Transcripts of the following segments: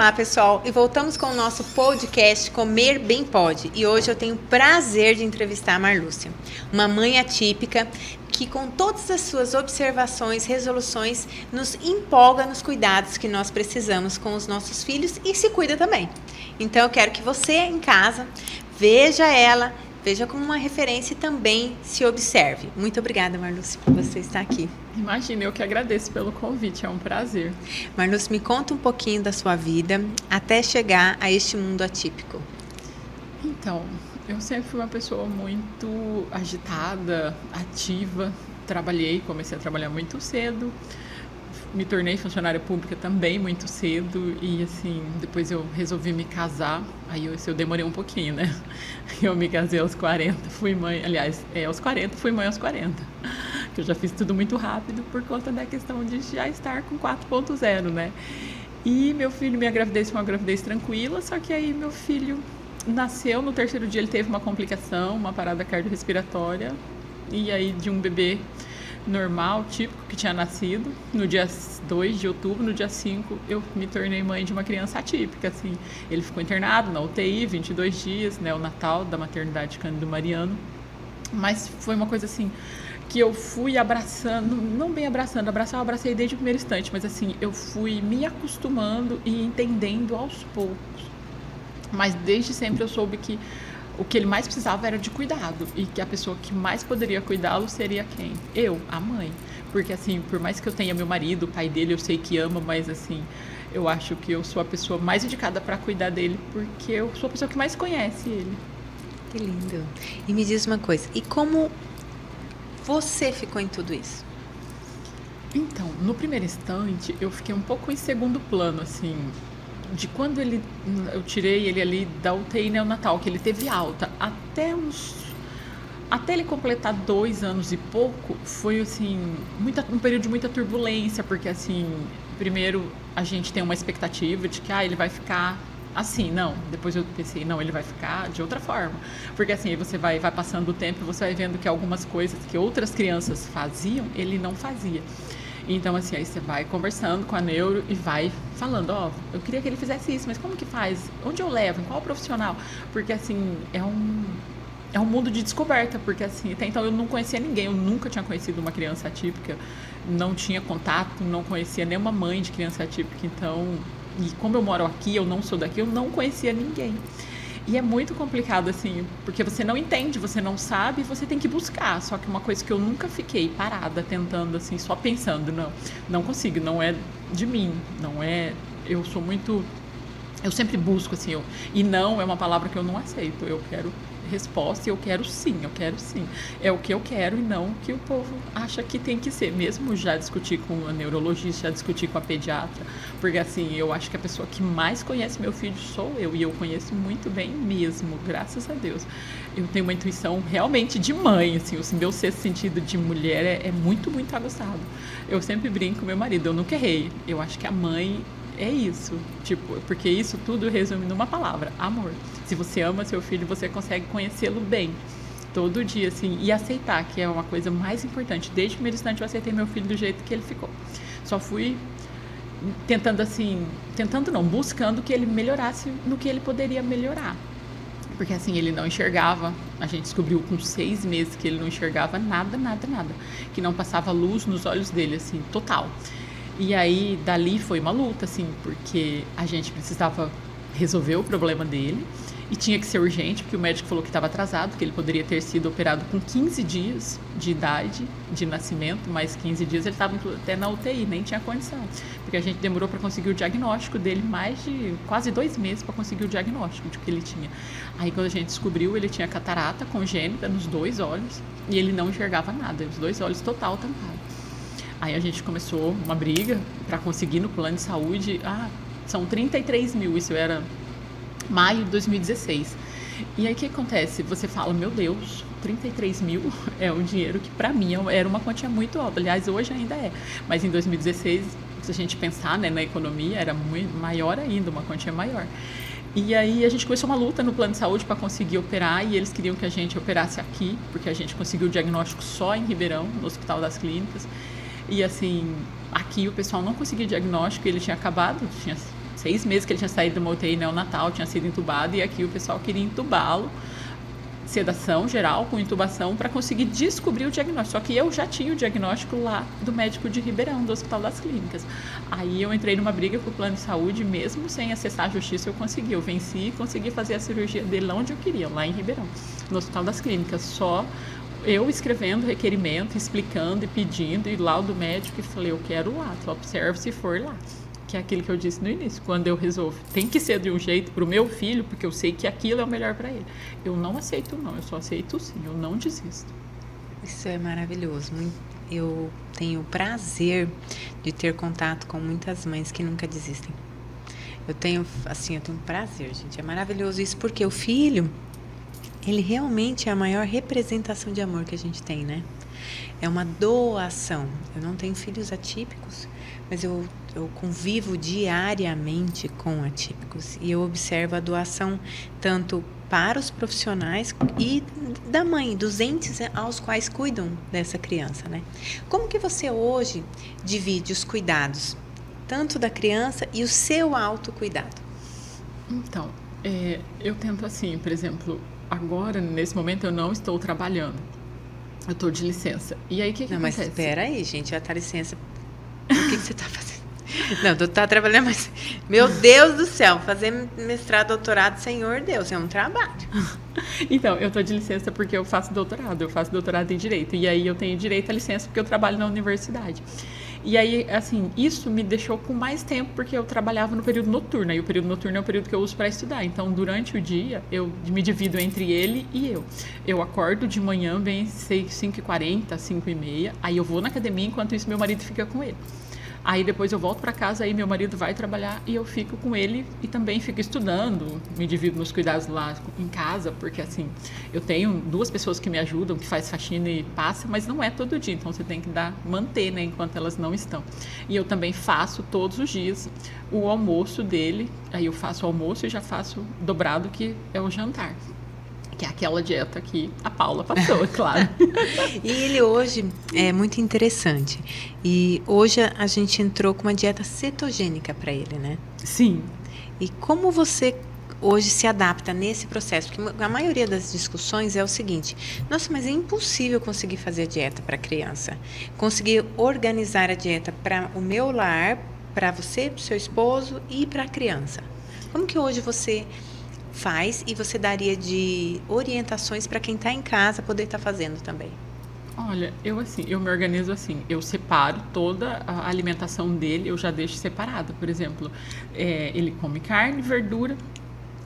Olá, pessoal, e voltamos com o nosso podcast Comer Bem Pode. E hoje eu tenho o prazer de entrevistar a Marlúcia, uma mãe atípica que, com todas as suas observações, resoluções, nos empolga nos cuidados que nós precisamos com os nossos filhos e se cuida também. Então eu quero que você em casa veja ela, veja como uma referência e também se observe. Muito obrigada, Marlúcia, por você estar aqui. Imagina, eu que agradeço pelo convite, é um prazer. Marlúcia, me conta um pouquinho da sua vida até chegar a este mundo atípico. Então, eu sempre fui uma pessoa muito agitada, ativa, comecei a trabalhar muito cedo, me tornei funcionária pública também muito cedo e assim, depois eu resolvi me casar, aí eu demorei um pouquinho, né? Eu me casei aos 40, fui mãe, aliás, aos 40, fui mãe aos 40. Que eu já fiz tudo muito rápido por conta da questão de já estar com 4.0, né? E meu filho, minha gravidez foi uma gravidez tranquila, só que aí meu filho nasceu, no terceiro dia ele teve uma complicação, uma parada cardiorrespiratória, e aí de um bebê normal, típico, que tinha nascido, no dia 2 de outubro, no dia 5, eu me tornei mãe de uma criança atípica, assim. Ele ficou internado na UTI, 22 dias, né, o Natal da maternidade Cândido Mariano, mas foi uma coisa assim, que eu fui abraçando, não bem abraçando, abraçar eu abracei desde o primeiro instante, mas assim, eu fui me acostumando e entendendo aos poucos. Mas desde sempre eu soube que o que ele mais precisava era de cuidado e que a pessoa que mais poderia cuidá-lo seria quem? Eu, a mãe. Porque assim, por mais que eu tenha meu marido, o pai dele, eu sei que ama, mas assim, eu acho que eu sou a pessoa mais indicada para cuidar dele porque eu sou a pessoa que mais conhece ele. Que lindo. E me diz uma coisa, e como você ficou em tudo isso? Então, no primeiro instante, eu fiquei um pouco em segundo plano, assim, de quando eu tirei ele ali da UTI neonatal, que ele teve alta, até ele completar 2 anos e pouco, foi assim, um período de muita turbulência, porque assim, primeiro a gente tem uma expectativa de que ele vai ficar assim, não, depois eu pensei, não, ele vai ficar de outra forma, porque assim, você vai passando o tempo e você vai vendo que algumas coisas que outras crianças faziam, ele não fazia. Então, assim, aí você vai conversando com a neuro e vai falando, eu queria que ele fizesse isso, mas como que faz? Onde eu levo? Em qual profissional? Porque, assim, é um mundo de descoberta, porque, assim, até então eu não conhecia ninguém, eu nunca tinha conhecido uma criança atípica, não tinha contato, não conhecia nenhuma mãe de criança atípica, então, e como eu moro aqui, eu não sou daqui, eu não conhecia ninguém. E é muito complicado, assim, porque você não entende, você não sabe, você tem que buscar. Só que uma coisa que eu nunca fiquei parada, tentando, assim, só pensando, não consigo, não é de mim, não é... Eu sou muito... Eu sempre busco, assim, e não é uma palavra que eu não aceito. Eu quero resposta e eu quero sim. É o que eu quero e não o que o povo acha que tem que ser. Mesmo já discutir com a neurologista, já discutir com a pediatra, porque assim, eu acho que a pessoa que mais conhece meu filho sou eu, e eu conheço muito bem mesmo, graças a Deus. Eu tenho uma intuição realmente de mãe, assim, o meu sexto sentido de mulher é muito, muito aguçado. Eu sempre brinco com meu marido, eu nunca errei. Eu acho que a mãe é isso, tipo, porque isso tudo resume numa palavra, amor. Se você ama seu filho, você consegue conhecê-lo bem, todo dia, assim, e aceitar, que é uma coisa mais importante. Desde o primeiro instante eu aceitei meu filho do jeito que ele ficou. Só fui buscando que ele melhorasse no que ele poderia melhorar. Porque assim, ele não enxergava, a gente descobriu com 6 meses que ele não enxergava nada, que não passava luz nos olhos dele, assim, total. E aí, dali foi uma luta, assim, porque a gente precisava resolver o problema dele e tinha que ser urgente, porque o médico falou que estava atrasado, que ele poderia ter sido operado com 15 dias de idade de nascimento, mas 15 dias ele estava até na UTI, nem tinha condição, porque a gente demorou para conseguir o diagnóstico dele, mais de quase 2 meses para conseguir o diagnóstico de que ele tinha. Aí, quando a gente descobriu, ele tinha catarata congênita nos 2 olhos e ele não enxergava nada, os 2 olhos total tampados. Aí a gente começou uma briga para conseguir no plano de saúde. São 33 mil, isso era maio de 2016. E aí o que acontece? Você fala, meu Deus, 33 mil é um dinheiro que para mim era uma quantia muito alta. Aliás, hoje ainda é. Mas em 2016, se a gente pensar, né, na economia, era muito maior ainda, uma quantia maior. E aí a gente começou uma luta no plano de saúde para conseguir operar, e eles queriam que a gente operasse aqui, porque a gente conseguiu o diagnóstico só em Ribeirão, no Hospital das Clínicas. E assim, aqui o pessoal não conseguia diagnóstico, ele tinha acabado, tinha 6 meses que ele tinha saído de uma UTI neonatal, tinha sido entubado, e aqui o pessoal queria entubá-lo, sedação geral com intubação, para conseguir descobrir o diagnóstico. Só que eu já tinha o diagnóstico lá do médico de Ribeirão, do Hospital das Clínicas. Aí eu entrei numa briga com o plano de saúde, mesmo sem acessar a justiça, eu venci e consegui fazer a cirurgia dele lá onde eu queria, lá em Ribeirão, no Hospital das Clínicas. Só eu escrevendo requerimento, explicando e pedindo, e lá o do médico, e falei, eu quero lá, tu observa se for lá. Que é aquilo que eu disse no início, quando eu resolvo, tem que ser de um jeito para o meu filho, porque eu sei que aquilo é o melhor para ele. Eu não aceito não, eu só aceito sim, eu não desisto. Isso é maravilhoso. Eu tenho o prazer de ter contato com muitas mães que nunca desistem. Eu tenho prazer, gente. É maravilhoso isso, porque o filho, ele realmente é a maior representação de amor que a gente tem, né? É uma doação. Eu não tenho filhos atípicos, mas eu convivo diariamente com atípicos e eu observo a doação tanto para os profissionais e da mãe, dos entes aos quais cuidam dessa criança, né? Como que você hoje divide os cuidados, tanto da criança e o seu autocuidado? Então, eu tento assim, por exemplo, agora, nesse momento, eu não estou trabalhando. Eu estou de licença. E aí, o que acontece? Mas espera aí, gente, já tá licença. O que você está fazendo? Não, tu tá trabalhando, mas... Meu Deus do céu, fazer mestrado, doutorado, Senhor Deus, é um trabalho. Então, eu tô de licença porque eu faço doutorado em Direito. E aí eu tenho direito à licença porque eu trabalho na universidade. E aí, assim, isso me deixou com mais tempo porque eu trabalhava no período noturno. E o período noturno é o período que eu uso para estudar. Então, durante o dia, eu me divido entre ele e eu. Eu acordo de manhã, bem 5h40, 5h30. Aí eu vou na academia, enquanto isso meu marido fica com ele. Aí depois eu volto para casa, aí meu marido vai trabalhar e eu fico com ele e também fico estudando, me divido nos cuidados lá em casa, porque assim, eu tenho 2 pessoas que me ajudam, que faz faxina e passa, mas não é todo dia, então você tem que manter, né, enquanto elas não estão. E eu também faço todos os dias o almoço dele, aí eu faço o almoço e já faço dobrado, que é o jantar. Que é aquela dieta que a Paula passou, é claro. E ele hoje é muito interessante. E hoje a gente entrou com uma dieta cetogênica para ele, né? Sim. E como você hoje se adapta nesse processo? Porque a maioria das discussões é o seguinte: nossa, mas é impossível conseguir fazer a dieta para a criança. Conseguir organizar a dieta para o meu lar, para você, para o seu esposo e para a criança. Como que hoje você faz e você daria de orientações para quem está em casa poder estar fazendo também? Olha, eu me organizo assim, eu separo toda a alimentação dele, eu já deixo separado. Por exemplo, ele come carne, verdura,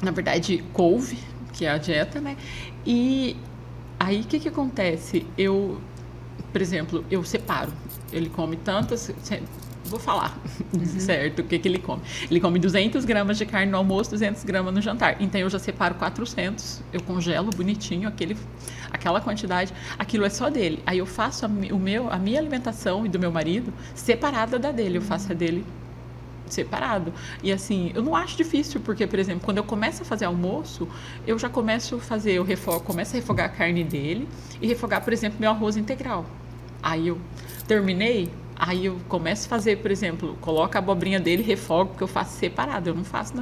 na verdade couve, que é a dieta, né? E aí o que acontece? Por exemplo, eu separo, ele come tantas... Vou falar, certo, o que ele come. Ele come 200 gramas de carne no almoço, 200 gramas no jantar. Então, eu já separo 400, eu congelo bonitinho aquela quantidade. Aquilo é só dele. Aí, eu faço a minha alimentação e do meu marido separada da dele. Eu faço a dele separado. E, assim, eu não acho difícil, porque, por exemplo, quando eu começo a fazer almoço, eu já começo a fazer, começo a refogar a carne dele e refogar, por exemplo, meu arroz integral. Aí, eu terminei... Aí eu começo a fazer, por exemplo, coloco a abobrinha dele e refogo, porque eu faço separado, eu não faço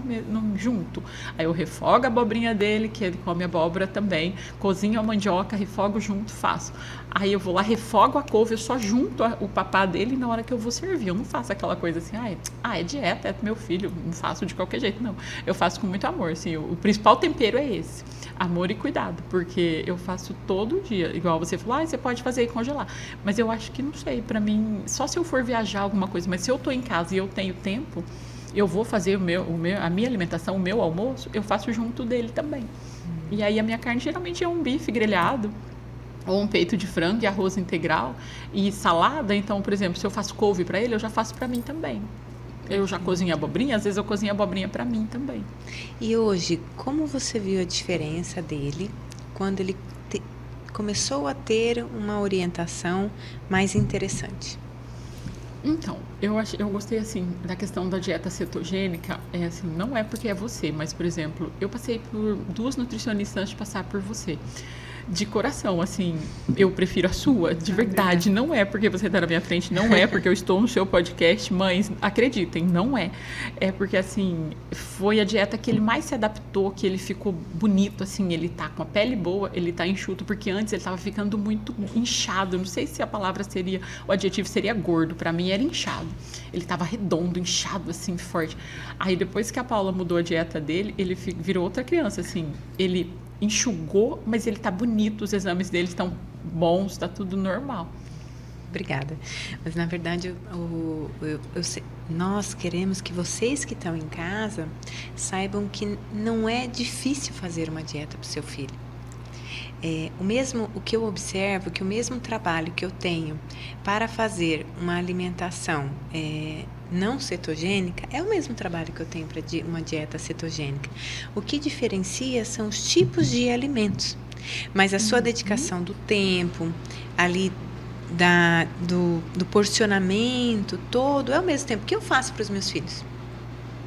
junto. Aí eu refogo a abobrinha dele, que ele come abóbora também, cozinho a mandioca, refogo junto, faço. Aí eu vou lá, refogo a couve, eu só junto o papá dele na hora que eu vou servir. Eu não faço aquela coisa assim, é dieta, é meu filho, não faço de qualquer jeito, não. Eu faço com muito amor, assim, o principal tempero é esse. Amor e cuidado, porque eu faço todo dia, igual você falou, você pode fazer e congelar, mas eu acho que, não sei, pra mim, só se eu for viajar alguma coisa, mas se eu tô em casa e eu tenho tempo, eu vou fazer a minha alimentação, o meu almoço, eu faço junto dele também. E aí a minha carne geralmente é um bife grelhado, ou um peito de frango e arroz integral, e salada. Então, por exemplo, se eu faço couve pra ele, eu já faço pra mim também. Eu já cozinho abobrinha, às vezes eu cozinho abobrinha para mim também. E hoje, como você viu a diferença dele quando ele começou a ter uma orientação mais interessante? Então, eu gostei, assim, da questão da dieta cetogênica, assim, não é porque é você, mas, por exemplo, eu passei por 2 nutricionistas antes de passar por você. de coração, assim, eu prefiro a sua, de verdade. Não é porque você está na minha frente, não é porque eu estou no seu podcast, mães, acreditem, não é. É porque, assim, foi a dieta que ele mais se adaptou, que ele ficou bonito, assim, ele tá com a pele boa, ele tá enxuto, porque antes ele estava ficando muito inchado, não sei se a palavra seria, o adjetivo seria gordo, para mim era inchado. Ele estava redondo, inchado, assim, forte. Aí depois que a Paula mudou a dieta dele, ele virou outra criança, assim, ele enxugou, mas ele tá bonito, os exames dele estão bons, tá tudo normal. Obrigada. Mas, na verdade, nós queremos que vocês que estão em casa saibam que não é difícil fazer uma dieta para o seu filho. O que eu observo, que o mesmo trabalho que eu tenho para fazer uma alimentação não cetogênica, é o mesmo trabalho que eu tenho para uma dieta cetogênica. O que diferencia são os tipos de alimentos, mas a sua dedicação do tempo, ali do porcionamento todo, é o mesmo tempo que eu faço para os meus filhos.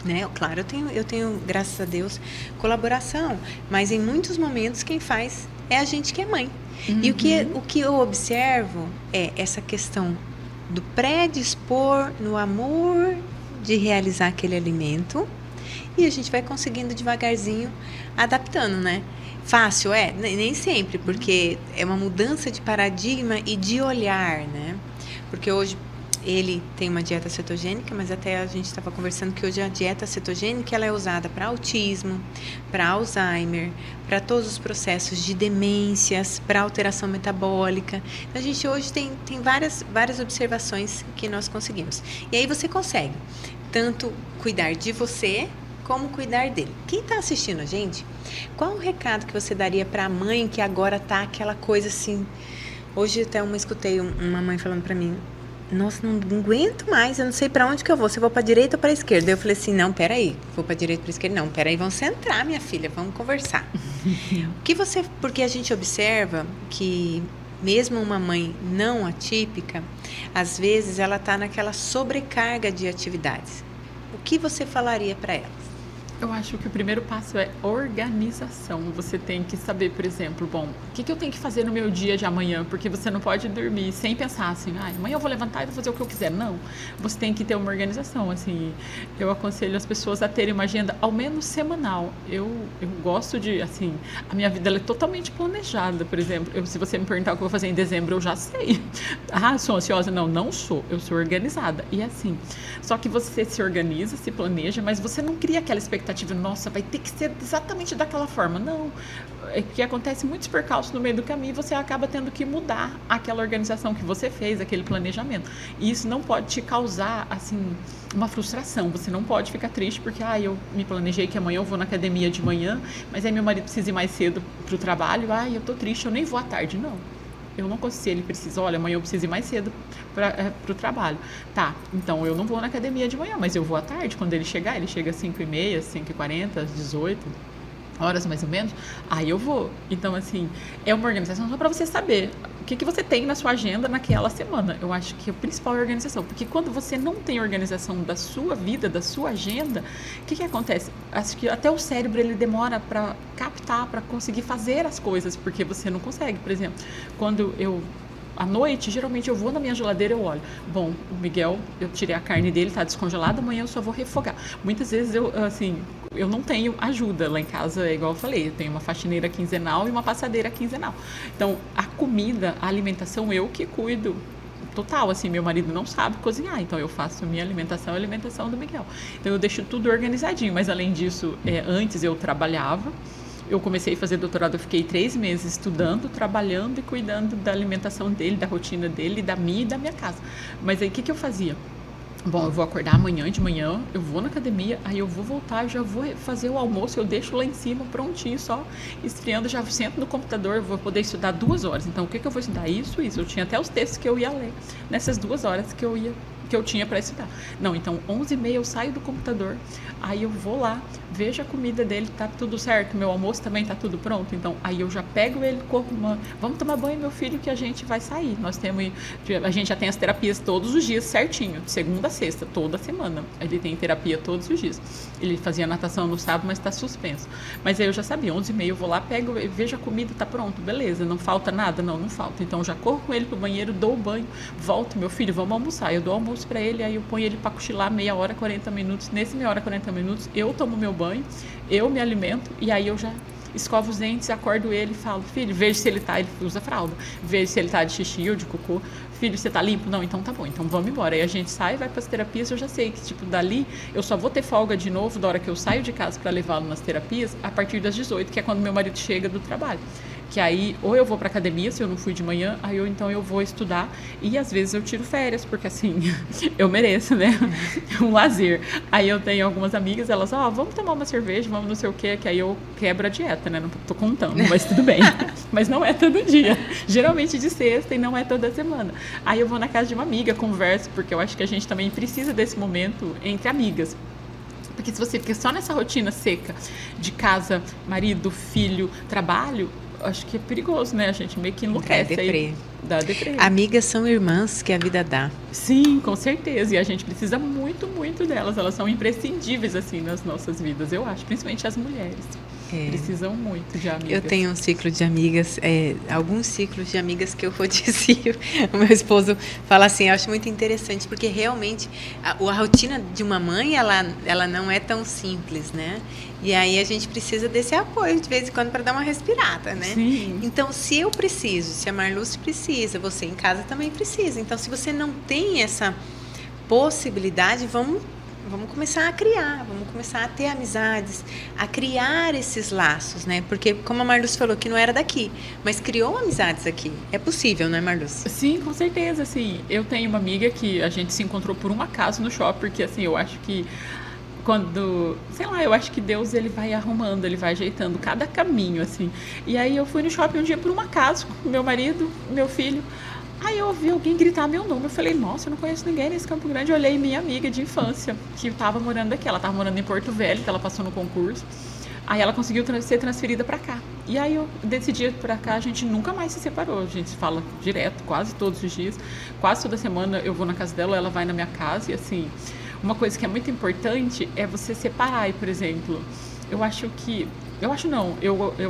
Né? Claro, eu tenho, graças a Deus, colaboração, mas em muitos momentos quem faz é a gente que é mãe. E o que eu observo é essa questão do predispor no amor de realizar aquele alimento, e a gente vai conseguindo devagarzinho adaptando, né? Fácil nem sempre, porque é uma mudança de paradigma e de olhar, né? Porque hoje ele tem uma dieta cetogênica, mas até a gente estava conversando que hoje a dieta cetogênica ela é usada para autismo, para Alzheimer, para todos os processos de demências, para alteração metabólica. Então, a gente hoje tem várias observações que nós conseguimos. E aí você consegue tanto cuidar de você, como cuidar dele. Quem está assistindo a gente, qual o recado que você daria para a mãe que agora tá aquela coisa assim... Hoje até escutei uma mãe falando para mim, nossa, não aguento mais, eu não sei para onde que eu vou, se eu vou para direita ou para esquerda. Eu falei assim, não, peraí, vou para direita ou para esquerda? Não, peraí, vamos sentar, minha filha, vamos conversar. Porque a gente observa que mesmo uma mãe não atípica, às vezes ela está naquela sobrecarga de atividades. O que você falaria para ela? Eu acho que o primeiro passo é organização. Você tem que saber, por exemplo, o que eu tenho que fazer no meu dia de amanhã? Porque você não pode dormir sem pensar assim, amanhã eu vou levantar e vou fazer o que eu quiser. Não, você tem que ter uma organização. Assim, eu aconselho as pessoas a terem uma agenda ao menos semanal. Eu gosto de, assim, a minha vida ela é totalmente planejada. Por exemplo, se você me perguntar o que eu vou fazer em dezembro, eu já sei. Sou ansiosa? Não sou. Eu sou organizada. E assim, só que você se organiza, se planeja, mas você não cria aquela expectativa, nossa, vai ter que ser exatamente daquela forma. Não, é que acontece muitos percalços no meio do caminho e você acaba tendo que mudar aquela organização que você fez, aquele planejamento. E isso não pode te causar, assim, uma frustração. Você não pode ficar triste porque, eu me planejei que amanhã eu vou na academia de manhã, mas aí meu marido precisa ir mais cedo pro trabalho, eu tô triste, eu nem vou à tarde. Não. Eu não consigo, ele precisa, amanhã eu preciso ir mais cedo para o trabalho. Tá, então eu não vou na academia de manhã, mas eu vou à tarde, quando ele chegar, ele chega às 5h30, 5h40, às 18 horas mais ou menos, aí eu vou. Então, assim, é uma organização só para você saber o que você tem na sua agenda naquela semana. Eu acho que a principal é a organização, porque quando você não tem organização da sua vida, da sua agenda, o que acontece? Acho que até o cérebro ele demora para captar, para conseguir fazer as coisas, porque você não consegue. Por exemplo, quando à noite, geralmente eu vou na minha geladeira e eu olho. O Miguel, eu tirei a carne dele, tá descongelada, amanhã eu só vou refogar. Muitas vezes eu não tenho ajuda. Lá em casa, é igual eu falei, eu tenho uma faxineira quinzenal e uma passadeira quinzenal. Então, a comida, a alimentação, eu que cuido. Total, assim, meu marido não sabe cozinhar, então eu faço minha alimentação e a alimentação do Miguel. Então, eu deixo tudo organizadinho, mas além disso, antes eu trabalhava. Eu comecei a fazer doutorado, eu fiquei 3 meses estudando, trabalhando e cuidando da alimentação dele, da rotina dele, da minha e da minha casa. Mas aí, o que eu fazia? Eu vou acordar amanhã de manhã, eu vou na academia, aí eu vou voltar, já vou fazer o almoço, eu deixo lá em cima prontinho, só esfriando, já sento no computador, eu vou poder estudar 2 horas. Então, o que eu vou estudar? Isso. Eu tinha até os textos que eu ia ler nessas 2 horas que eu ia que eu tinha para estudar. Não, então 11h30 eu saio do computador, aí eu vou lá, vejo a comida dele, tá tudo certo, meu almoço também tá tudo pronto, então aí eu já pego ele, corro vamos tomar banho, meu filho, que a gente vai sair. A gente já tem as terapias todos os dias certinho, de segunda a sexta, toda semana. Ele tem terapia todos os dias. Ele fazia natação no sábado, mas tá suspenso. Mas aí eu já sabia, 11h30 eu vou lá, pego, vejo a comida, tá pronto, beleza, não falta nada? Não falta. Então eu já corro com ele pro banheiro, dou o banho, volto, meu filho, vamos almoçar. Eu dou almoço para ele, aí eu ponho ele para cochilar meia hora, 40 minutos. Nesse meia hora, 40 minutos, eu tomo meu banho, eu me alimento e aí eu já escovo os dentes, acordo ele e falo, filho, vejo se ele tá, ele usa fralda, vejo se ele tá de xixi ou de cocô, filho, você tá limpo? Não, então tá bom, então vamos embora. Aí a gente sai, vai pras terapias, eu já sei que, tipo, dali eu só vou ter folga de novo da hora que eu saio de casa para levá-lo nas terapias a partir das 18, que é quando meu marido chega do trabalho. Que aí, ou eu vou pra academia, se eu não fui de manhã, aí então eu vou estudar, e às vezes eu tiro férias, porque assim, eu mereço, né? Um lazer. Aí eu tenho algumas amigas, elas, vamos tomar uma cerveja, vamos não sei o quê, que aí eu quebro a dieta, né? Não tô contando, mas tudo bem. Mas não é todo dia. Geralmente de sexta e não é toda semana. Aí eu vou na casa de uma amiga, converso, porque eu acho que a gente também precisa desse momento entre amigas. Porque se você fica só nessa rotina seca de casa, marido, filho, trabalho, acho que é perigoso, né? A gente meio que enlouquece. Dá deprê. Amigas são irmãs que a vida dá. Sim, com certeza. E a gente precisa muito, muito delas. Elas são imprescindíveis, assim, nas nossas vidas. Eu acho, principalmente as mulheres. Precisam muito de amigas. Eu tenho um ciclo de amigas, alguns ciclos de amigas que eu rodicio. O meu esposo fala assim, eu acho muito interessante, porque realmente a rotina de uma mãe, ela não é tão simples, né? E aí a gente precisa desse apoio de vez em quando para dar uma respirada, né? Sim. Então, se eu preciso, se a Marluce precisa, você em casa também precisa. Então, se você não tem essa possibilidade, vamos começar a criar, vamos começar a ter amizades, a criar esses laços, né? Porque, como a Marluce falou, que não era daqui, mas criou amizades aqui. É possível, não é, Marluce? Sim, com certeza, sim. Eu tenho uma amiga que a gente se encontrou por um acaso no shopping, porque, assim, eu acho que eu acho que Deus, ele vai arrumando, ele vai ajeitando cada caminho, assim. E aí eu fui no shopping um dia por um acaso, com meu marido, meu filho. Aí eu ouvi alguém gritar meu nome. Eu falei, nossa, eu não conheço ninguém nesse Campo Grande. Eu olhei minha amiga de infância, que estava morando aqui. Ela estava morando em Porto Velho, que ela passou no concurso. Aí ela conseguiu ser transferida para cá. E aí, desse dia para cá, a gente nunca mais se separou. A gente fala direto, quase todos os dias. Quase toda semana eu vou na casa dela, ela vai na minha casa. E assim, uma coisa que é muito importante é você separar. E, por exemplo, eu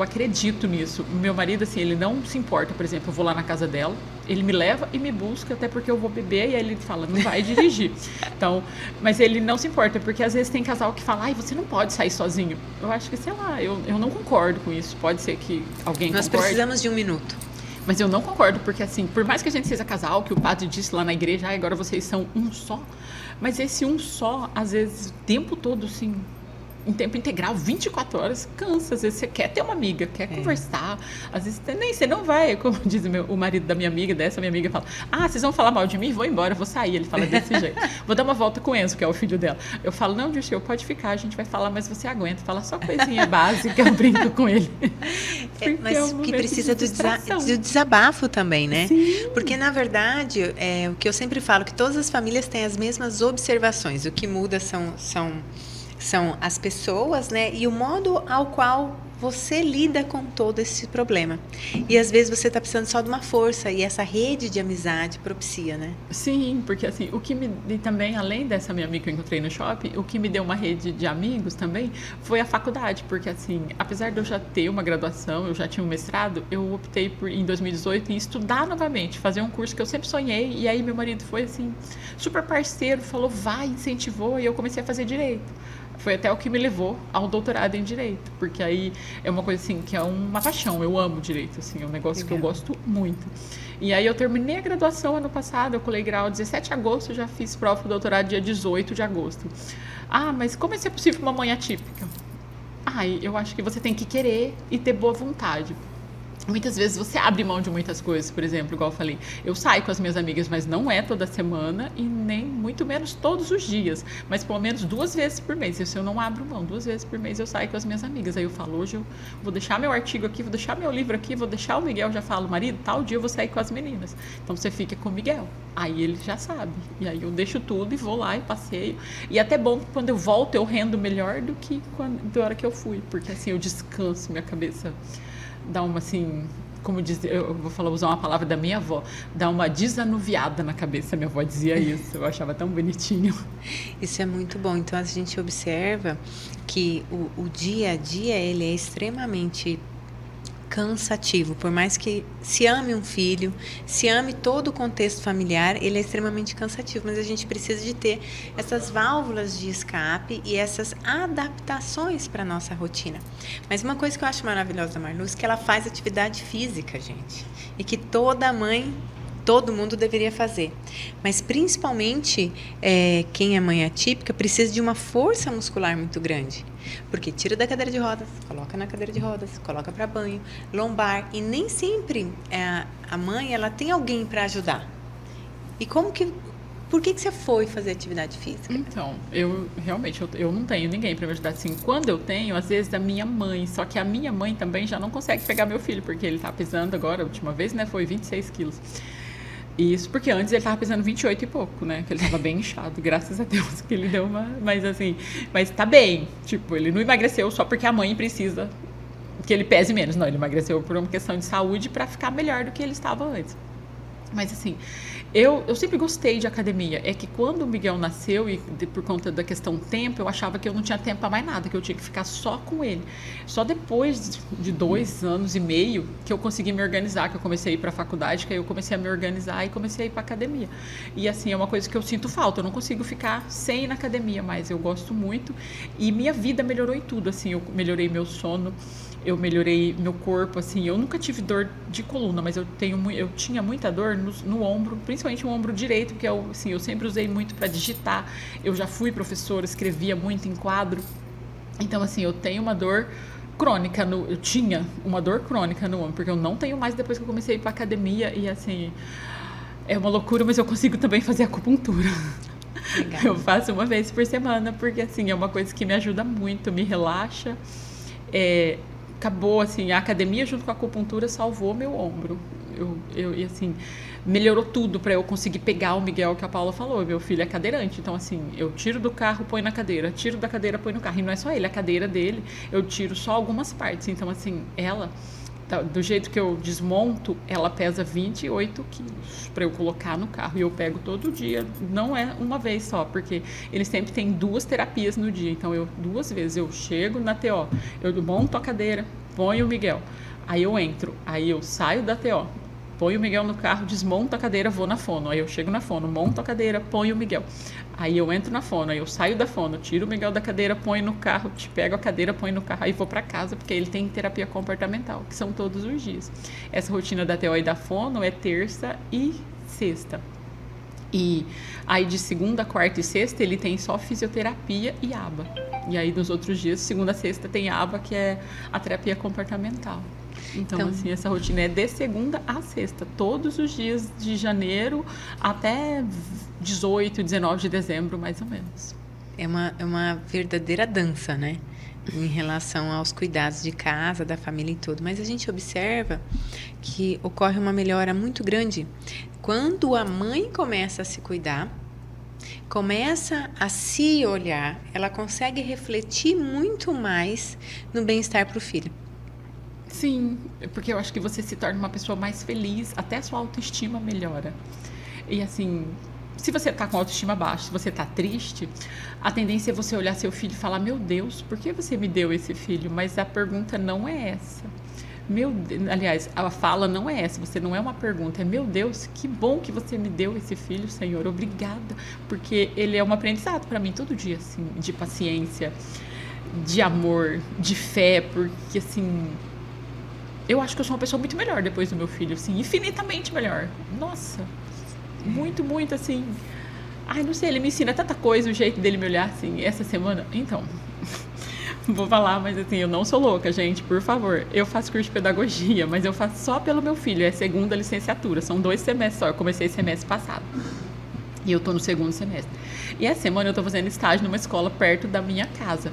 acredito nisso. O meu marido, assim, ele não se importa, por exemplo, eu vou lá na casa dela, ele me leva e me busca, até porque eu vou beber, e aí ele fala, não vai dirigir. Então, mas ele não se importa, porque às vezes tem casal que fala, você não pode sair sozinho. Eu acho que, eu não concordo com isso. Pode ser que alguém concorde. Nós precisamos de um minuto. Mas eu não concordo, porque assim, por mais que a gente seja casal, que o padre disse lá na igreja, agora vocês são um só, mas esse um só, às vezes, o tempo todo, assim, em tempo integral, 24 horas, cansa. Às vezes você quer ter uma amiga, quer conversar. Às vezes você não vai, como diz o marido da minha amiga, dessa minha amiga, fala, vocês vão falar mal de mim? Vou embora, vou sair. Ele fala desse jeito. Vou dar uma volta com o Enzo, que é o filho dela. Eu falo, não, Dirceu, pode ficar, a gente vai falar, mas você aguenta. Fala só coisinha básica, eu brinco com ele. Mas que precisa do desabafo também, né? Sim. Porque, na verdade, o que eu sempre falo, que todas as famílias têm as mesmas observações. O que muda são as pessoas, né? E o modo ao qual você lida com todo esse problema. E às vezes você está precisando só de uma força, e essa rede de amizade propicia, né? Sim, porque assim, o que me também, além dessa minha amiga que eu encontrei no shopping, o que me deu uma rede de amigos também foi a faculdade, porque assim, apesar de eu já ter uma graduação, eu já tinha um mestrado, eu optei em 2018 em estudar novamente, fazer um curso que eu sempre sonhei, e aí meu marido foi assim, super parceiro, falou, vai, incentivou, e eu comecei a fazer direito. Foi até o que me levou ao doutorado em Direito, porque aí é uma coisa assim, que é uma paixão, eu amo Direito, assim, é um negócio que eu gosto muito. E aí eu terminei a graduação ano passado, eu colei grau 17 de agosto, já fiz prova do doutorado dia 18 de agosto. Mas como isso é possível uma mãe atípica? Eu acho que você tem que querer e ter boa vontade. muitas vezes você abre mão de muitas coisas, por exemplo, igual eu falei, eu saio com as minhas amigas, mas não é toda semana e nem muito menos todos os dias, mas pelo menos 2 vezes por mês. Isso eu não abro mão, 2 vezes por mês eu saio com as minhas amigas. Aí eu falo, hoje eu vou deixar meu artigo aqui, vou deixar meu livro aqui, vou deixar o Miguel, já falo, marido, tal dia eu vou sair com as meninas. Então você fica com o Miguel. Aí ele já sabe. E aí eu deixo tudo e vou lá e passeio. E até bom que quando eu volto eu rendo melhor do que da hora que eu fui, porque assim eu descanso, minha cabeça dá uma assim, como diz, eu vou falar, usar uma palavra da minha avó, dá uma desanuviada na cabeça, minha avó dizia isso, eu achava tão bonitinho. Isso é muito bom. Então a gente observa que o dia a dia ele é extremamente cansativo, por mais que se ame um filho, se ame todo o contexto familiar, ele é extremamente cansativo, mas a gente precisa de ter essas válvulas de escape e essas adaptações para a nossa rotina. Mas uma coisa que eu acho maravilhosa da Marluz é que ela faz atividade física, gente, e que toda mãe, todo mundo deveria fazer. Mas principalmente quem é mãe atípica precisa de uma força muscular muito grande. Porque tira da cadeira de rodas, coloca na cadeira de rodas, coloca para banho, lombar. E nem sempre a mãe ela tem alguém para ajudar. E por que você foi fazer atividade física? Então, eu realmente eu não tenho ninguém para me ajudar. Assim, quando eu tenho, às vezes, a minha mãe. Só que a minha mãe também já não consegue pegar meu filho, porque ele tá pesando agora, a última vez, né, foi 26 quilos. Isso porque antes ele tava pesando 28 e pouco, né? Que ele tava bem inchado, graças a Deus que ele deu uma... Mas assim, mas tá bem. Tipo, ele não emagreceu só porque a mãe precisa que ele pese menos. Não, ele emagreceu por uma questão de saúde para ficar melhor do que ele estava antes. Mas assim, eu sempre gostei de academia. É que quando o Miguel nasceu, e por conta da questão tempo, eu achava que eu não tinha tempo para mais nada, que eu tinha que ficar só com ele. Só depois de 2 anos e meio que eu consegui me organizar, que eu comecei a ir para a faculdade, que aí eu comecei a me organizar e comecei a ir para academia. E assim, é uma coisa que eu sinto falta, eu não consigo ficar sem ir na academia, mas eu gosto muito. E minha vida melhorou em tudo, assim, eu melhorei meu sono, eu melhorei meu corpo, assim, eu nunca tive dor de coluna, mas eu tinha muita dor no ombro, principalmente o ombro direito, que eu sempre usei muito para digitar, eu já fui professora, escrevia muito em quadro, então assim, eu tenho uma dor crônica, eu tinha uma dor crônica no ombro, porque eu não tenho mais depois que eu comecei a ir para academia, e assim, é uma loucura, mas eu consigo também fazer acupuntura. Legal. Eu faço uma vez por semana, porque assim, é uma coisa que me ajuda muito, me relaxa, acabou, assim, a academia junto com a acupuntura salvou meu ombro. E assim, melhorou tudo para eu conseguir pegar o Miguel, que a Paula falou. Meu filho é cadeirante, então assim, eu tiro do carro, põe na cadeira, tiro da cadeira, põe no carro. E não é só ele, a cadeira dele, eu tiro só algumas partes. Então assim, ela, do jeito que eu desmonto, ela pesa 28 quilos para eu colocar no carro. E eu pego todo dia, não é uma vez só, porque ele sempre tem 2 terapias no dia. Então, 2 vezes eu chego na TO, eu monto a cadeira, ponho o Miguel. Aí eu entro, aí eu saio da TO, ponho o Miguel no carro, desmonto a cadeira, vou na fono. Aí eu chego na fono, monto a cadeira, ponho o Miguel. Aí eu entro na fono, aí eu saio da fono, tiro o Miguel da cadeira, ponho no carro, pego a cadeira, ponho no carro, aí vou para casa, porque ele tem terapia comportamental, que são todos os dias. Essa rotina da TO e da fono é terça e sexta. E aí de segunda, quarta e sexta ele tem só fisioterapia e aba. E aí nos outros dias, segunda a sexta, tem aba, que é a terapia comportamental. Então, assim, essa rotina é de segunda a sexta, todos os dias de janeiro até 18, 19 de dezembro, mais ou menos. É uma verdadeira dança, né? Em relação aos cuidados de casa, da família e tudo. Mas a gente observa que ocorre uma melhora muito grande quando a mãe começa a se cuidar, começa a se olhar, ela consegue refletir muito mais no bem-estar para o filho. Sim, porque eu acho que você se torna uma pessoa mais feliz, até a sua autoestima melhora. E assim, se você tá com autoestima baixa, se você tá triste, a tendência é você olhar seu filho e falar, meu Deus, por que você me deu esse filho? Mas a pergunta não é essa. Aliás, a fala não é essa, você não é uma pergunta, é meu Deus, que bom que você me deu esse filho, Senhor, obrigada, porque ele é um aprendizado para mim todo dia, assim, de paciência, de amor, de fé, porque assim, eu acho que eu sou uma pessoa muito melhor depois do meu filho, assim, infinitamente melhor, nossa, muito, muito, assim, ai, não sei, ele me ensina tanta coisa, o jeito dele me olhar, assim, essa semana, então... Vou falar, mas assim, eu não sou louca, gente, por favor. Eu faço curso de pedagogia, mas eu faço só pelo meu filho, é segunda licenciatura, são 2 semestres só, eu comecei semestre passado. E eu tô no segundo semestre. E essa semana eu tô fazendo estágio numa escola perto da minha casa.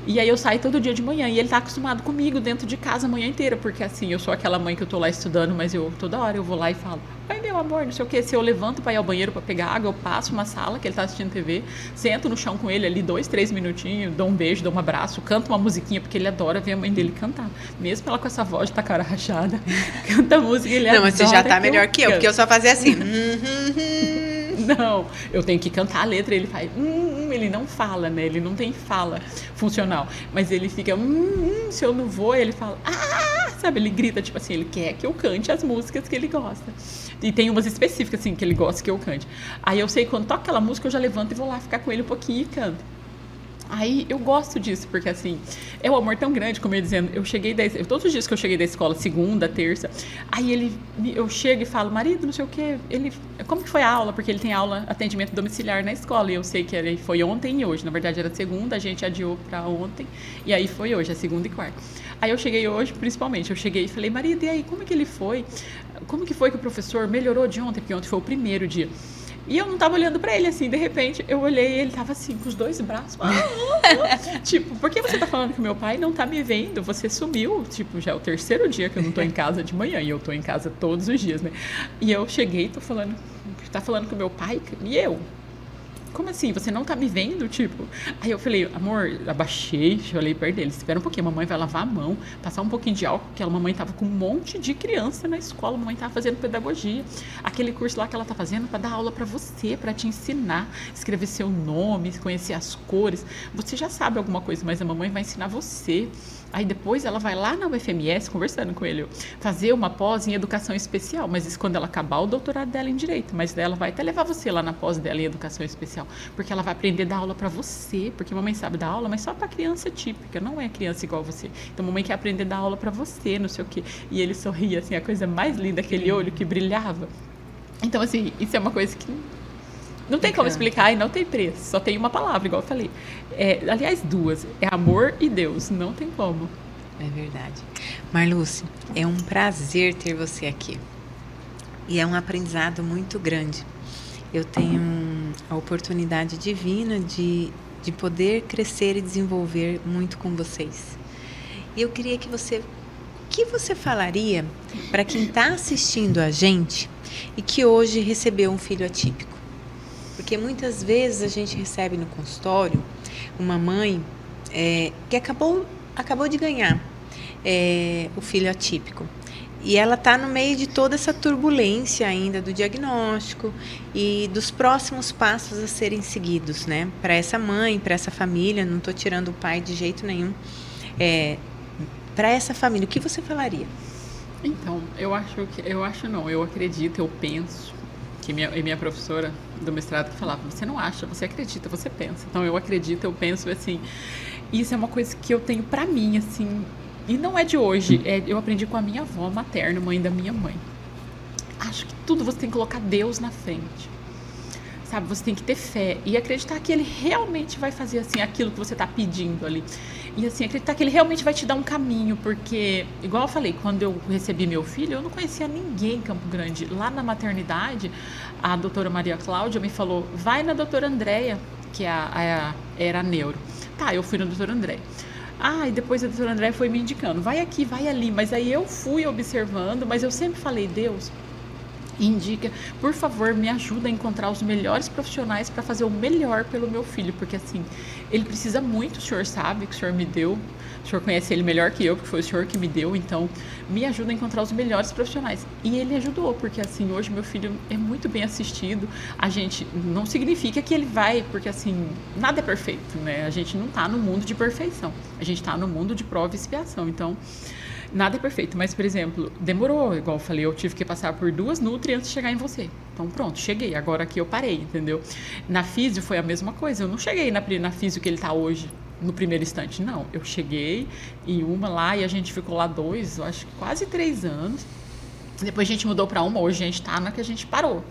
E aí eu saio todo dia de manhã e ele tá acostumado comigo dentro de casa a manhã inteira, porque assim, eu sou aquela mãe que eu tô lá estudando, mas eu toda hora eu vou lá e falo: "Ai, meu amor, não sei o quê". Se eu levanto pra ir ao banheiro pra pegar água, eu passo uma sala que ele tá assistindo TV, sento no chão com ele ali 2, 3 minutinhos, dou um beijo, dou um abraço, canto uma musiquinha, porque ele adora ver a mãe dele cantar. Mesmo ela com essa voz de tacara rachada, canta música e ele adora. Não, mas você já tá melhor que eu, porque eu só fazia assim. Não, eu tenho que cantar a letra, ele faz ele não fala, né? Ele não tem fala funcional, mas ele fica se eu não vou, ele fala sabe? Ele grita, tipo assim, ele quer que eu cante as músicas que ele gosta. E tem umas específicas, assim, que ele gosta que eu cante. Aí eu sei, quando toca aquela música, eu já levanto e vou lá ficar com ele um pouquinho e canto. Aí eu gosto disso, porque assim, é um amor tão grande, como eu ia dizendo, todos os dias que eu cheguei da escola, segunda, terça, aí eu chego e falo: "Marido, não sei o quê", como que foi a aula? Porque ele tem aula, atendimento domiciliar na escola, e eu sei que foi ontem e hoje, na verdade era segunda, a gente adiou pra ontem, e aí foi hoje, é segunda e quarta. Aí eu cheguei hoje, principalmente, eu cheguei e falei: "Marido, e aí, como que ele foi? Como que foi que o professor melhorou de ontem?", porque ontem foi o primeiro dia. E eu não tava olhando pra ele, assim, de repente, eu olhei e ele tava assim, com os 2 braços. Tipo, por que você tá falando que meu pai não tá me vendo? Você sumiu. Tipo, já é o 3º dia que eu não tô em casa de manhã, e eu tô em casa todos os dias, né? E eu cheguei e tá falando com meu pai, e eu? Como assim? Você não tá me vendo? Tipo, aí eu falei: "Amor", abaixei, olhei perto dele: "Espera um pouquinho, a mamãe vai lavar a mão, passar um pouquinho de álcool", porque a mamãe tava com um monte de criança na escola, a mamãe tava fazendo pedagogia, aquele curso lá que ela tá fazendo para dar aula para você, para te ensinar, escrever seu nome, conhecer as cores. Você já sabe alguma coisa, mas a mamãe vai ensinar você. Aí depois ela vai lá na UFMS, conversando com ele, fazer uma pós em educação especial, mas isso quando ela acabar o doutorado dela em direito, mas ela vai até levar você lá na pós dela em educação especial, porque ela vai aprender a dar aula para você, porque a mamãe sabe dar aula, mas só para criança típica, não é criança igual você. Então a mamãe quer aprender a dar aula para você, não sei o quê". E ele sorria assim, a coisa mais linda, aquele olho que brilhava. Então assim, isso é uma coisa que não tem como explicar e não tem preço. Só tem uma palavra, igual eu falei. Aliás, 2. É amor e Deus. Não tem como. É verdade. Marluce, é um prazer ter você aqui. E é um aprendizado muito grande. Eu tenho a oportunidade divina de poder crescer e desenvolver muito com vocês. E eu queria que o que você falaria para quem está assistindo a gente e que hoje recebeu um filho atípico? Porque muitas vezes a gente recebe no consultório uma mãe que acabou de ganhar o filho atípico. E ela está no meio de toda essa turbulência ainda do diagnóstico e dos próximos passos a serem seguidos, né? Para essa mãe, para essa família, não estou tirando o pai de jeito nenhum. Para essa família, o que você falaria? Então, eu acredito, eu penso, que minha professora do mestrado que falava: "Você não acha, você acredita, você pensa". Então eu acredito, eu penso, assim, isso é uma coisa que eu tenho pra mim, assim, e não é de hoje, eu aprendi com a minha avó materna, mãe da minha mãe. Acho que tudo você tem que colocar Deus na frente, sabe? Você tem que ter fé e acreditar que Ele realmente vai fazer, assim, aquilo que você tá pedindo ali. E assim, acreditar que Ele realmente vai te dar um caminho, porque, igual eu falei, quando eu recebi meu filho, eu não conhecia ninguém em Campo Grande. Lá na maternidade, a doutora Maria Cláudia me falou: "Vai na doutora Andréia", que era a neuro. Tá, eu fui na doutora Andréia. E depois a doutora Andréia foi me indicando: "Vai aqui, vai ali". Mas aí eu fui observando, mas eu sempre falei: "Deus, indica, por favor, me ajuda a encontrar os melhores profissionais para fazer o melhor pelo meu filho", porque assim, ele precisa muito, o senhor sabe que o senhor me deu, o senhor conhece ele melhor que eu, porque foi o senhor que me deu, então me ajuda a encontrar os melhores profissionais. E ele ajudou, porque assim, hoje meu filho é muito bem assistido. A gente, não significa que ele vai, porque assim, nada é perfeito, né? A gente não tá no mundo de perfeição, a gente tá no mundo de prova e expiação, então nada é perfeito, mas, por exemplo, demorou, igual eu falei, eu tive que passar por 2 nutri antes de chegar em você. Então, pronto, cheguei, agora aqui eu parei, entendeu? Na físio foi a mesma coisa, eu não cheguei na físio que ele tá hoje, no primeiro instante, não. Eu cheguei em uma lá e a gente ficou lá 2, eu acho que quase 3 anos. Depois a gente mudou para uma, hoje a gente tá na que a gente parou.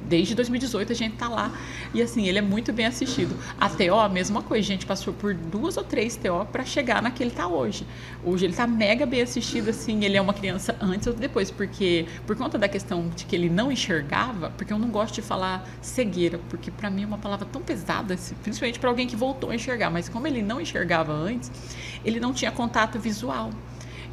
Desde 2018 a gente tá lá. E assim, ele é muito bem assistido. A TO, a mesma coisa. A gente passou por 2 ou 3 TO para chegar na que ele tá hoje. Hoje ele tá mega bem assistido, assim. Ele é uma criança antes ou depois, porque por conta da questão de que ele não enxergava, porque eu não gosto de falar cegueira, porque para mim é uma palavra tão pesada, principalmente para alguém que voltou a enxergar. Mas como ele não enxergava antes, ele não tinha contato visual.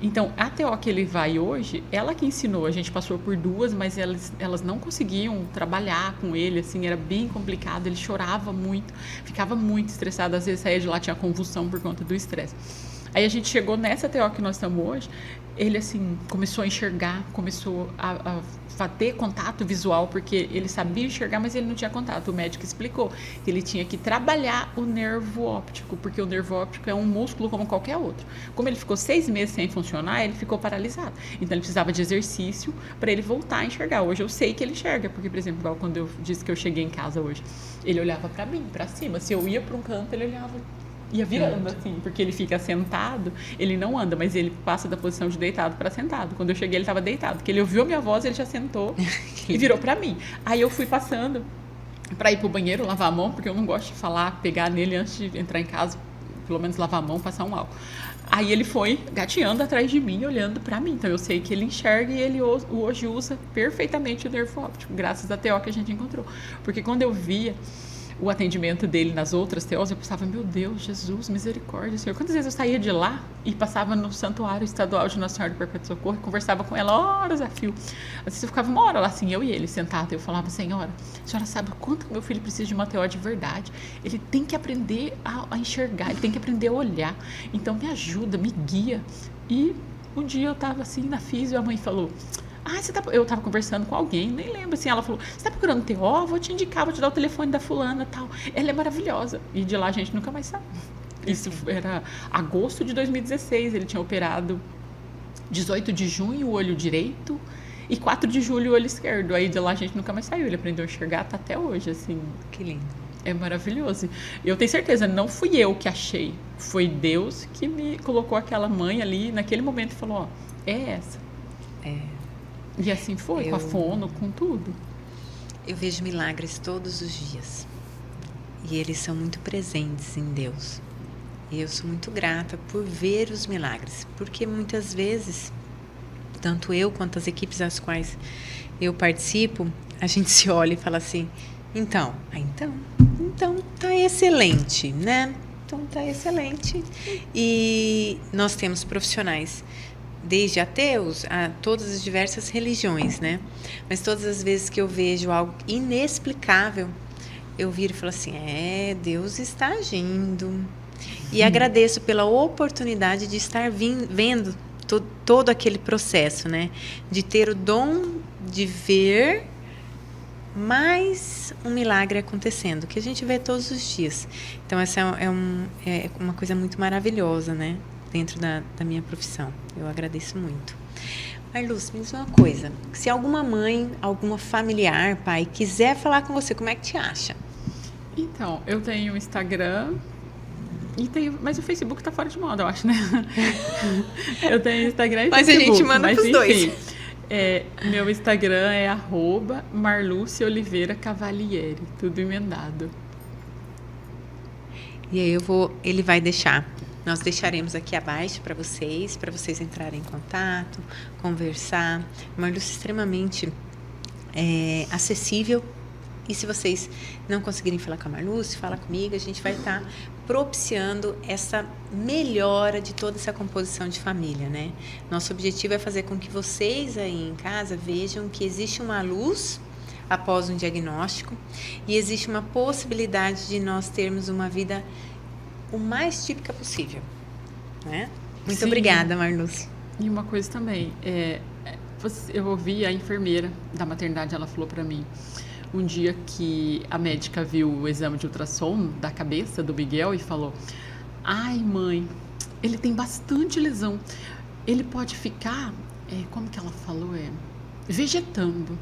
Então, a TO que ele vai hoje, ela que ensinou, a gente passou por 2, mas elas não conseguiam trabalhar com ele, assim, era bem complicado, ele chorava muito, ficava muito estressado, às vezes saía de lá, tinha convulsão por conta do estresse. Aí a gente chegou nessa TO que nós estamos hoje, ele assim, começou a enxergar, começou a ter contato visual, porque ele sabia enxergar, mas ele não tinha contato. O médico explicou que ele tinha que trabalhar o nervo óptico, porque o nervo óptico é um músculo como qualquer outro. Como ele ficou 6 meses sem funcionar, ele ficou paralisado. Então ele precisava de exercício para ele voltar a enxergar. Hoje eu sei que ele enxerga, porque, por exemplo, igual quando eu disse que eu cheguei em casa hoje, ele olhava para mim, para cima. Se eu ia para um canto, ele olhava, ia virando assim, porque ele fica sentado, ele não anda, mas ele passa da posição de deitado para sentado. Quando eu cheguei, ele estava deitado, porque ele ouviu a minha voz, ele já sentou e virou para mim. Aí eu fui passando para ir pro banheiro, lavar a mão, porque eu não gosto de falar, pegar nele antes de entrar em casa, pelo menos lavar a mão, passar um álcool. Aí ele foi gateando atrás de mim, olhando para mim. Então eu sei que ele enxerga e ele hoje usa perfeitamente o nervo óptico, graças à TO que a gente encontrou. Porque quando eu via o atendimento dele nas outras TOs, eu pensava, meu Deus, Jesus, misericórdia, Senhor. Quantas vezes eu saía de lá e passava no Santuário Estadual de Nossa Senhora do Perpétuo Socorro e conversava com ela horas a fio. Às vezes eu ficava uma hora lá, assim, eu e ele, sentado, e eu falava, Senhora, a senhora sabe o quanto meu filho precisa de uma TO de verdade? Ele tem que aprender a enxergar, ele tem que aprender a olhar. Então me ajuda, me guia. E um dia eu estava assim na físio e a mãe falou, eu tava conversando com alguém, nem lembro, assim, ela falou, você tá procurando TO? Vou te indicar, vou te dar o telefone da fulana e tal. Ela é maravilhosa. E de lá a gente nunca mais sabe. Isso era agosto de 2016, ele tinha operado 18 de junho o olho direito e 4 de julho o olho esquerdo. Aí de lá a gente nunca mais saiu, ele aprendeu a enxergar, tá até hoje, assim. Que lindo. É maravilhoso. Eu tenho certeza, não fui eu que achei, foi Deus que me colocou aquela mãe ali, naquele momento, e falou, ó, é essa. E assim foi, com a fono, com tudo. Eu vejo milagres todos os dias. E eles são muito presentes em Deus. E eu sou muito grata por ver os milagres. Porque muitas vezes, tanto eu quanto as equipes das quais eu participo, a gente se olha e fala assim, então tá excelente, né? Então tá excelente. E nós temos profissionais desde ateus a todas as diversas religiões, né? Mas todas as vezes que eu vejo algo inexplicável, eu viro e falo assim, Deus está agindo. E agradeço pela oportunidade de estar vendo todo aquele processo, né? De ter o dom de ver mais um milagre acontecendo, que a gente vê todos os dias. Então, essa é uma coisa muito maravilhosa, né? Dentro da minha profissão. Eu agradeço muito. Marluce, me diz uma coisa. Se alguma mãe, alguma familiar, pai, quiser falar com você, como é que te acha? Então, eu tenho o Instagram, mas o Facebook tá fora de moda, eu acho, né? Eu tenho Instagram e mas Facebook. Mas a gente manda pros dois. Meu Instagram é @Marluce Oliveira Cavalieri, tudo emendado. E aí ele vai deixar. Nós deixaremos aqui abaixo para vocês entrarem em contato, conversar. Marluce é extremamente acessível. E se vocês não conseguirem falar com a Marluce, fala comigo, a gente vai estar propiciando essa melhora de toda essa composição de família, né? Nosso objetivo é fazer com que vocês aí em casa vejam que existe uma luz após um diagnóstico e existe uma possibilidade de nós termos uma vida o mais típica possível, né? Muito obrigada, Marluce. E uma coisa também, eu ouvi a enfermeira da maternidade, ela falou para mim, um dia que a médica viu o exame de ultrassom da cabeça do Miguel e falou, ai mãe, ele tem bastante lesão, ele pode ficar, como que ela falou, vegetando.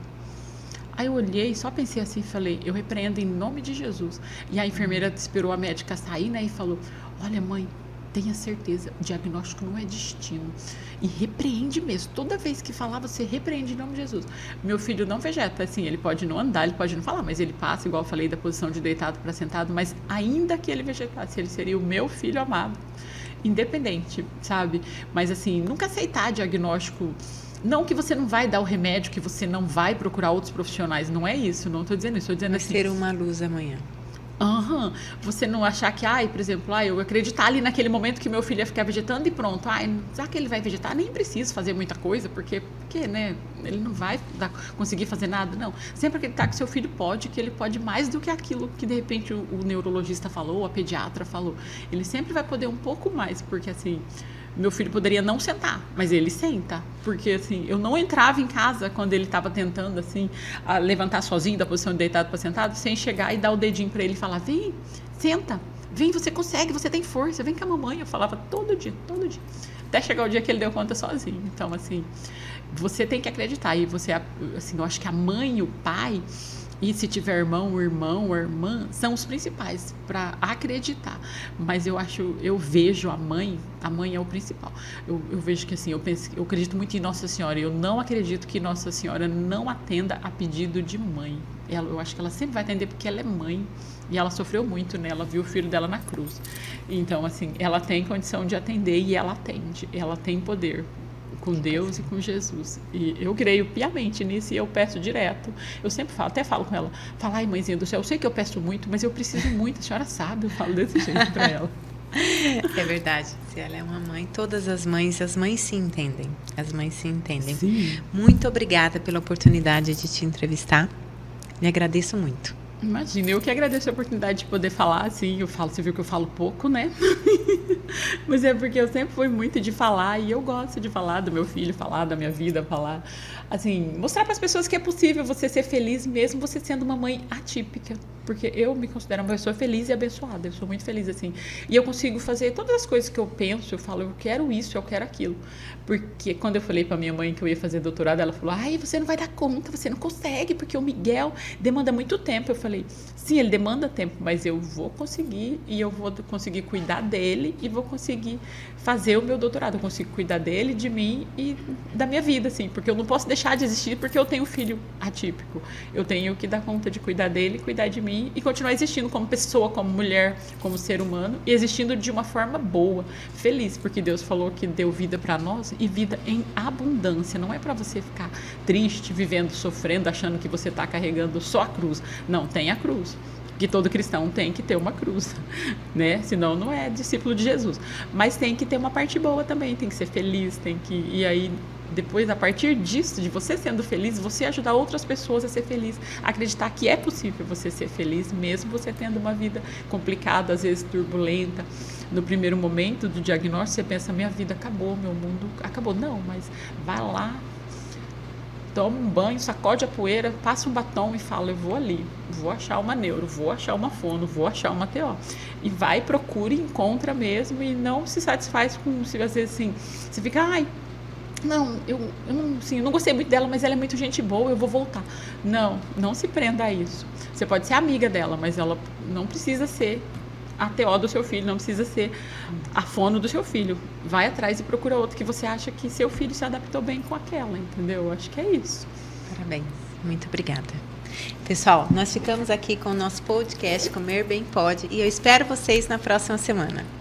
Aí eu olhei, só pensei assim, falei, eu repreendo em nome de Jesus. E a enfermeira esperou a médica sair, né, e falou, olha mãe, tenha certeza, o diagnóstico não é destino. E repreende mesmo. Toda vez que falar, você repreende em nome de Jesus. Meu filho não vegeta, assim, ele pode não andar, ele pode não falar, mas ele passa, igual eu falei, da posição de deitado para sentado, mas ainda que ele vegetasse, ele seria o meu filho amado, independente, sabe? Mas assim, nunca aceitar diagnóstico. Não que você não vai dar o remédio, que você não vai procurar outros profissionais, não é isso, não estou dizendo isso, estou dizendo assim... Ser uma luz amanhã. Você não achar que, por exemplo, eu acreditar ali naquele momento que meu filho ia ficar vegetando e pronto, já que ele vai vegetar, nem preciso fazer muita coisa, porque né, ele não vai conseguir fazer nada, não. Sempre acreditar que seu filho pode, que ele pode mais do que aquilo que de repente o neurologista falou, a pediatra falou. Ele sempre vai poder um pouco mais, porque assim... Meu filho poderia não sentar, mas ele senta. Porque, assim, eu não entrava em casa quando ele estava tentando, assim, levantar sozinho da posição de deitado para sentado, sem chegar e dar o dedinho para ele e falar, vem, senta, vem, você consegue, você tem força, vem com a mamãe. Eu falava todo dia. Até chegar o dia que ele deu conta sozinho. Então, assim, você tem que acreditar. E você, assim, eu acho que a mãe e o pai... E se tiver irmão ou irmã, são os principais para acreditar. Mas eu vejo a mãe é o principal. Eu vejo que assim, eu acredito muito em Nossa Senhora. Eu não acredito que Nossa Senhora não atenda a pedido de mãe. Eu acho que ela sempre vai atender porque ela é mãe. E ela sofreu muito, né? Ela viu o filho dela na cruz. Então, assim, ela tem condição de atender e ela atende. Ela tem poder. Com Deus e com Jesus. E eu creio piamente nisso e eu peço direto. Eu sempre falo, até falo com ela, ai mãezinha do céu, eu sei que eu peço muito, mas eu preciso muito, a senhora sabe, eu falo desse jeito para ela. É verdade, se ela é uma mãe, todas as mães se entendem. As mães se entendem. Sim. Muito obrigada pela oportunidade de te entrevistar. Lhe agradeço muito. Imagina, eu que agradeço a oportunidade de poder falar, assim, você viu que eu falo pouco, né? Mas é porque eu sempre fui muito de falar e eu gosto de falar do meu filho, falar da minha vida, falar, assim, mostrar para as pessoas que é possível você ser feliz mesmo você sendo uma mãe atípica, porque eu me considero uma pessoa feliz e abençoada, eu sou muito feliz, assim, e eu consigo fazer todas as coisas que eu penso, eu falo, eu quero isso, eu quero aquilo, porque quando eu falei para minha mãe que eu ia fazer doutorado, ela falou, você não vai dar conta, você não consegue, porque o Miguel demanda muito tempo. Eu falei, sim, ele demanda tempo, mas eu vou conseguir e eu vou conseguir cuidar dele e vou conseguir fazer o meu doutorado, eu consigo cuidar dele, de mim e da minha vida, assim, porque eu não posso deixar de existir porque eu tenho um filho atípico, eu tenho que dar conta de cuidar dele, cuidar de mim e continuar existindo como pessoa, como mulher, como ser humano e existindo de uma forma boa, feliz, porque Deus falou que deu vida para nós e vida em abundância, não é para você ficar triste, vivendo, sofrendo, achando que você está carregando só a cruz, não, tem a cruz, que todo cristão tem que ter uma cruz, né? Senão não é discípulo de Jesus. Mas tem que ter uma parte boa também, tem que ser feliz, e aí depois, a partir disso, de você sendo feliz, você ajudar outras pessoas a ser feliz, acreditar que é possível você ser feliz, mesmo você tendo uma vida complicada, às vezes turbulenta. No primeiro momento do diagnóstico, você pensa, minha vida acabou, meu mundo acabou. Não, mas vai lá, toma um banho, sacode a poeira, passa um batom e fala, eu vou ali, vou achar uma neuro, vou achar uma fono, vou achar uma TO. E vai, procura e encontra mesmo e não se satisfaz com, se às vezes assim, você fica, eu não gostei muito dela, mas ela é muito gente boa, eu vou voltar. Não se prenda a isso. Você pode ser amiga dela, mas ela não precisa ser a TO do seu filho, não precisa ser a fono do seu filho. Vai atrás e procura outra que você acha que seu filho se adaptou bem com aquela, entendeu? Eu acho que é isso. Parabéns. Muito obrigada. Pessoal, nós ficamos aqui com o nosso podcast Comer Bem Pode e eu espero vocês na próxima semana.